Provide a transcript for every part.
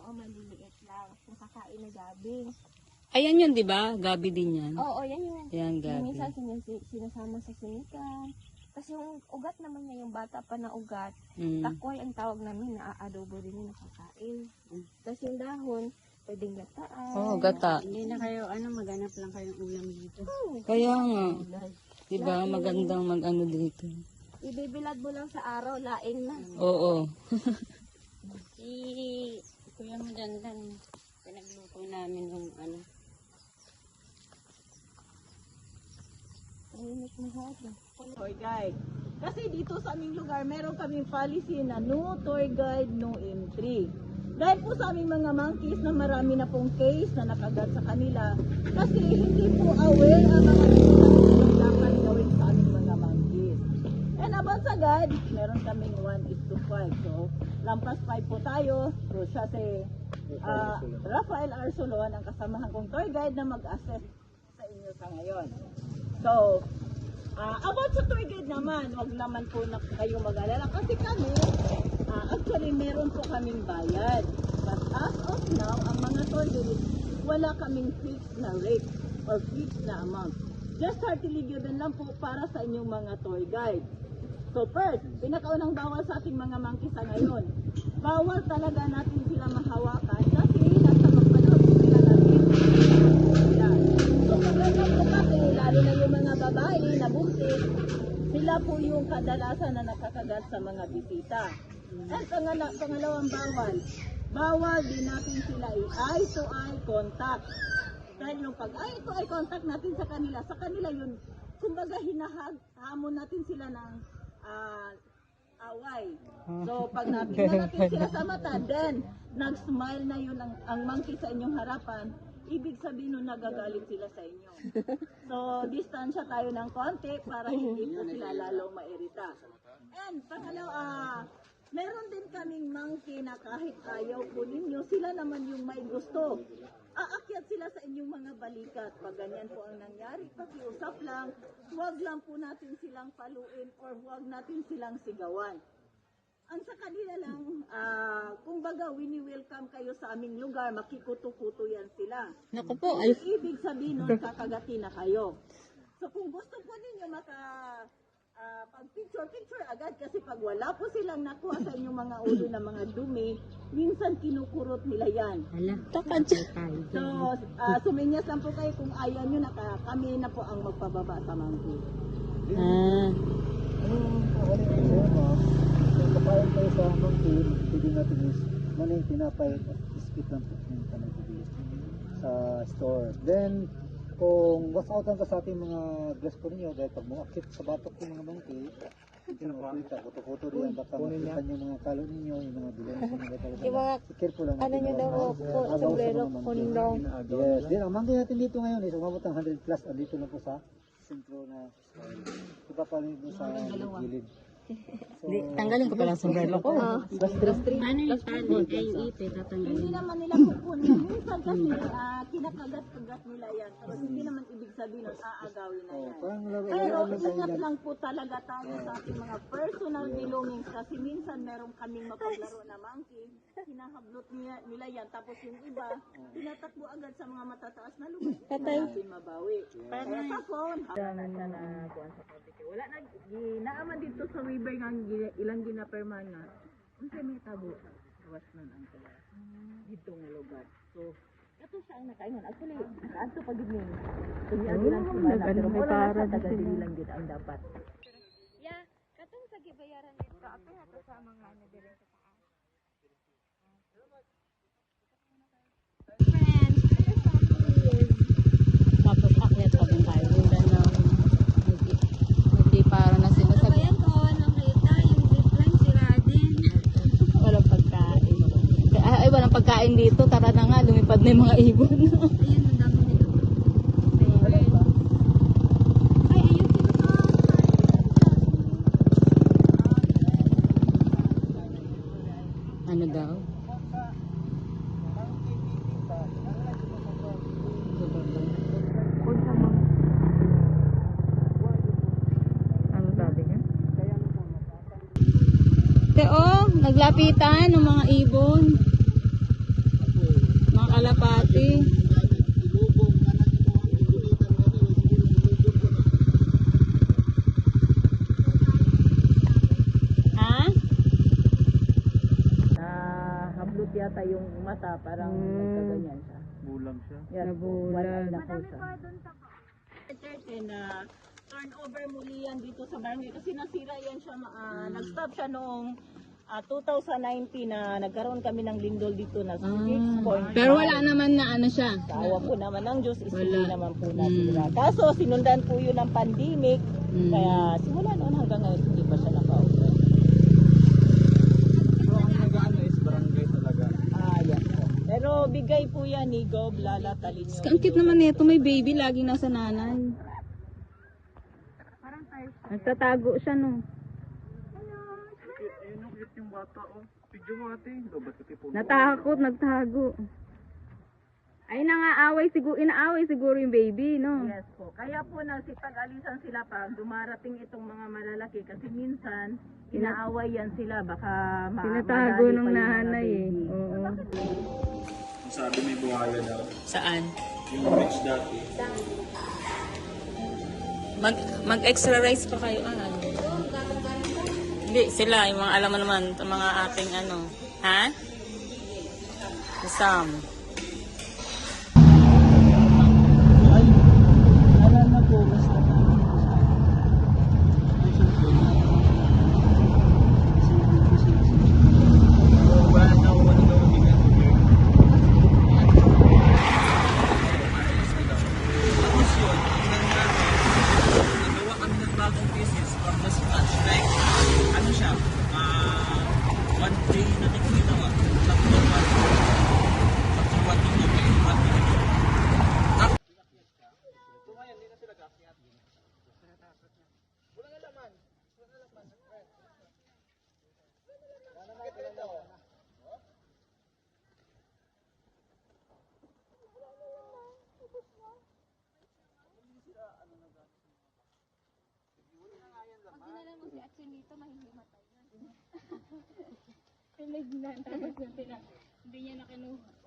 Oo, maliliit lang. Nakakain na gabi. Ayan yun, di ba? Gabi din yan. Oo, yan yun. Ayan, Yung gabi. minsan sinasama sa sinigang. Tapos yung ugat naman niya, yung bata pa na ugat, takoy ang tawag namin, na-adobo din yung nakakain. Tapos yung dahon, pwedeng gataan. Oo, gata. Hindi na kayo, maganap lang kayong ulam dito. Kaya nga. Di ba? Magandang mag-ano dito. Ibibilad mo lang sa araw, laing na. Oo. Si Kuya Madandan, pinagluto namin yung Mainit na hapon. Tour guide. Kasi dito sa aming lugar, meron kaming policy na no tour guide, no entry. Dahil po sa aming mga monkeys na marami na pong case na nakagat sa kanila, kasi hindi po aware ang mga anong dapat gawin sa aming mga monkeys. And about sa guide, meron kaming 1:5. So, lampas 5 po tayo. So, siya si Rafael Arsolon, ang kasamahan kong tour guide na mag-assess sa inyo sa ngayon. So, about sa tour guide naman, wag naman po na kayo mag-alala kasi kami, actually meron po kaming bayad. But as of now, ang mga tour guide, wala kaming fixed na rate or fixed na amount. Just heartily given lang po para sa inyong mga tour guide. So first, pinakaunang bawal sa ating mga monkey sa ngayon, bawal talaga natin sila mahawakan kasi nasa magpanahon po sila natin. So kagaya po kasi, lalo na yung mga babae na buntis, sila po yung kadalasan na nakakagat sa mga bisita. At pangalawang bawal din natin sila eye-to-eye contact. Dahil yung pag eye-to-eye contact natin sa kanila yun, kumbaga hinahamon natin sila ng away. So pag natingnan natin sila sa mata, then nag-smile na yun ang monkey sa inyong harapan, ibig sabihin nun nagagalit sila sa inyo. So distansya tayo ng konti para hindi po sila lalo mairita. And pangalawa, meron din kaming monkey na kahit ayaw po ninyo, sila naman yung may gusto. Aakyat sila sa inyong mga balikat. Pag ganyan po ang nangyari, pakiusap lang, huwag lang po natin silang paluin or huwag natin silang sigawan. Ang sa kanila lang, kumbaga, wini-welcome kayo sa aming lugar, makikuto-kuto yan sila. Naku po, Ibig sabihin nun, kakagati na kayo. So kung gusto po ninyo pag picture agad, kasi pag wala po silang nakuha sa inyong mga ulo na mga dumi, minsan kinukurot nila yan. So, suminyas lang po kayo kung ayaw nyo, kami na po ang magpababa sa monkey. Kung kapain kayo sa monkey, pwede natin is muna yung tinapay at biscuit lang po yung kanagpili sa store. Then, kung wasoutan ka sa ating mga dress po ninyo, dahil pag muakit sa batok yung mga monkey, kita, kuto-kuto rin, baka makitan yung mga kalo ninyo, yung mga bilang sa mga talaga. Yung mga, Careful lang. ano nyo daw po, sombrero, kunin daw. Yes, then ang monkey natin dito ngayon is umabot ng 100 plus, andito na po sa sentro na iba pa rin sa gilid. So, tanggalin ko pala sa sombrero ko. Ano yung tali? Yung ipit, Hindi tatanggalin. naman nila kukunin. Minsan kasi kinakagat-kagat nila yan. Tapos hindi naman ibig sabihin nun, aagawin na yan. parang Pero ingat lang po talaga tayo sa ating mga personal belongings kasi minsan meron kaming mapaglaro na monkey, hinahablot nila yan, tapos yung iba, tinatakbo agad sa mga matataas na lugar, hindi natin mabawi. Kaya sa phone, wala na, ginaaman dito sa river nga ilang ginaperman na, ang may tabo, gawas na ang kala, dito nga lugar. So, ito siya ang nakaingon. Actually, nakaanto pag yun. Tumiagi lang sumala. Pero wala na sa taga-dili lang yun ang dapat. Yeah, katong sa gibayaran dito, ato nga to sa mga ano dire sa taas. Tapos akyat pa din tayo. Hindi para na sila sa Ayan ko, nakita yung zipline sila din. walang pagkain. Ay, walang pagkain dito. Tara na nga, lumipad na yung mga ibon. Ayun, ang dami nila. Ay, ayun sila. Ano daw? Ano sabi niya? Naglapitan ng mga ibon. ate. Ha? Hablot yata yung mata, parang nagkaganyan siya. Bulag siya. Yes, Nabulag. one eye na po siya. Turnover muli yan dito sa barangay kasi nasira yan siya. Nag-stop siya noong 2019 na nagkaroon kami ng lindol dito na 6.5. Pero wala naman na ano siya. Sa awa po naman ng Diyos, isili Wala. naman po nasira. Kaso sinundan po yun ng pandemic, kaya simula noon hanggang ngayon hindi pa siya naka-open. So, ang nag-ano is barangay talaga. Yes po. Pero bigay po yan ni Gob, Lala, Talinyo. Ang cute naman nito, may baby laging nasa nanay. Nagtatago siya no. Ayun yung cute yung bata, oh. Video mo ate. Ba't ito po? Natakot, nagtago. Ay nangaaway siguro, inaaway siguro yung baby, no? Yes po. Kaya po nagsipag-alisan sila pag dumarating itong mga malalaki kasi minsan inaaway yan sila baka Tinatago madali ng pa yung mga nanay eh. baby. Oo. Sabi may buwaya daw. Saan? Yung rich dati. Mag-extra rice pa kayo, ano? Hindi, sila, yung mga alam mo naman, itong mga ating ano. Ha? Sam. Ay, alam na po. Basta. Gawa kami ng bagong pieces from the scratch. Like, ano siya? 1 day na ginawa. Tatlo 1 day.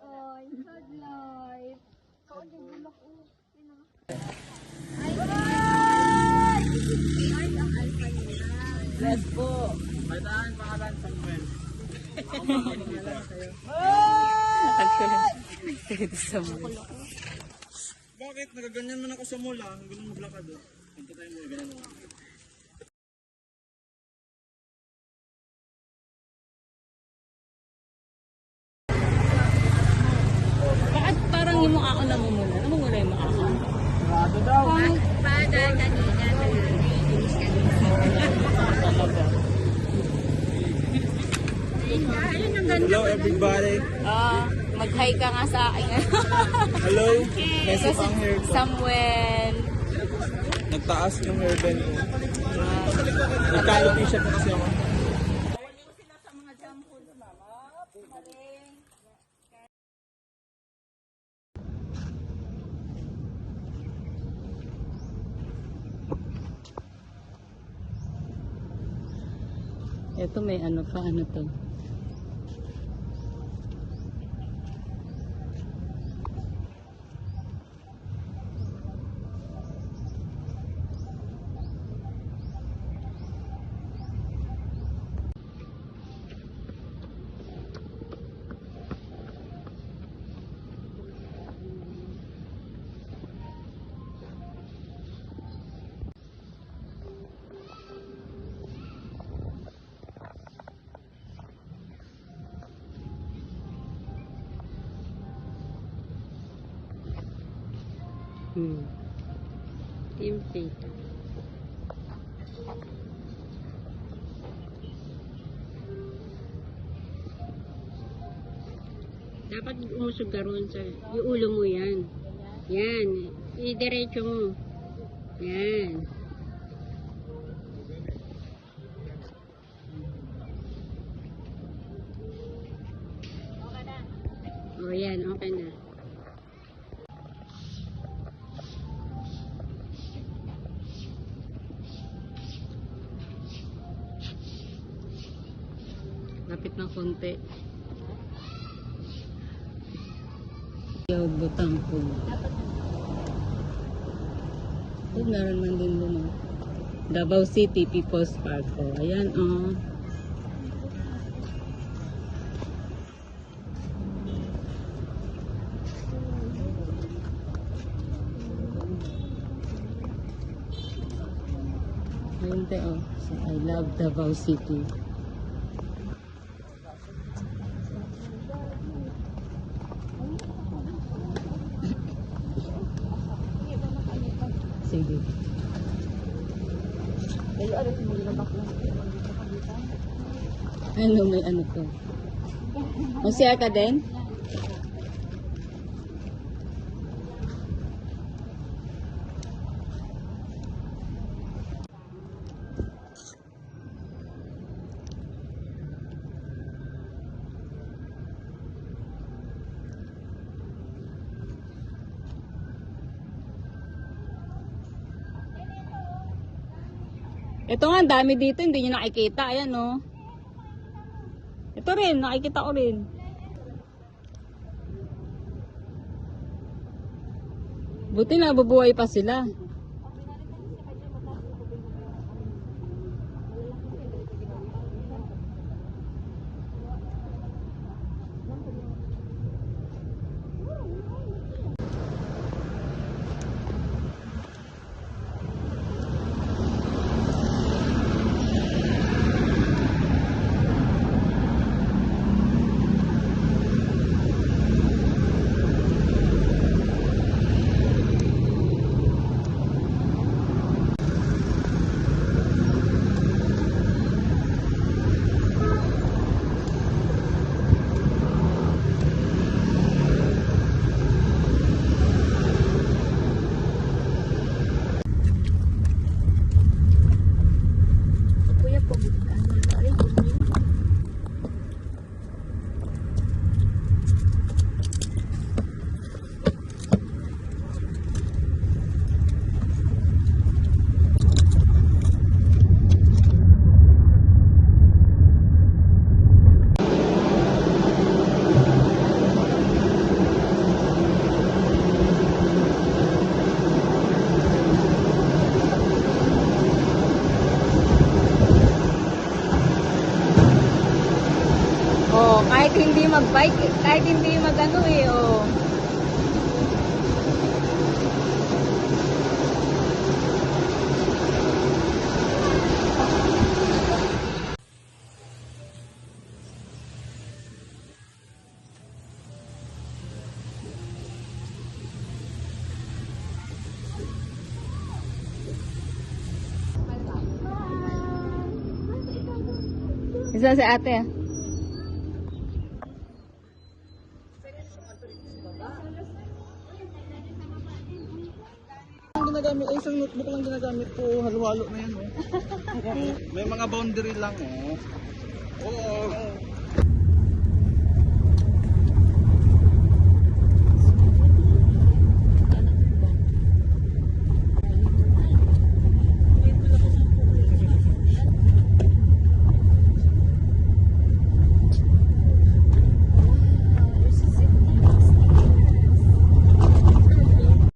Ay, sad life. Kaon yung bulak o. Yes po. May daan pangalan Samuel. Bakit? Nagaganyan man ako sa mula. Ang ganun maglakad. Punta tayo mo. Ganun mo. Bakit parang yung mukha ko namumula? Namumula yung mukha ko? Sarado daw. Hello everybody. Mag-hi ka nga sa akin. Hello. Messi pang hair ko. Samuel. Nagtaas yung hairband ko. Nagka-alopecia po kasi ako. Ito may ano pa, ano to? Team Faith. Dapat umusog ka roon sa yung ulo mo yan. Yan. Idiretso mo. Yan. O yan, okay na. Lapit ng konti. Yung Butangkog. Ito, meron man din doon. Oh. Davao City People's Park. Oh, ayan, oh. Ayun, te, oh. So, I love Davao City. Sige. Ano, may ano to? Masaya ka din? Ito nga, ang dami dito, hindi nyo nakikita. Ayan, oh. Ito rin, nakikita ko rin. Buti na, bubuhay pa sila. Oh, kahit hindi mag-bike, kahit hindi mag-ano eh, oh. Isa si ate ah. Ginagamit, isang notebook lang ginagamit ko, halo-halo na yan, oh. May mga boundary lang, oh. Oo.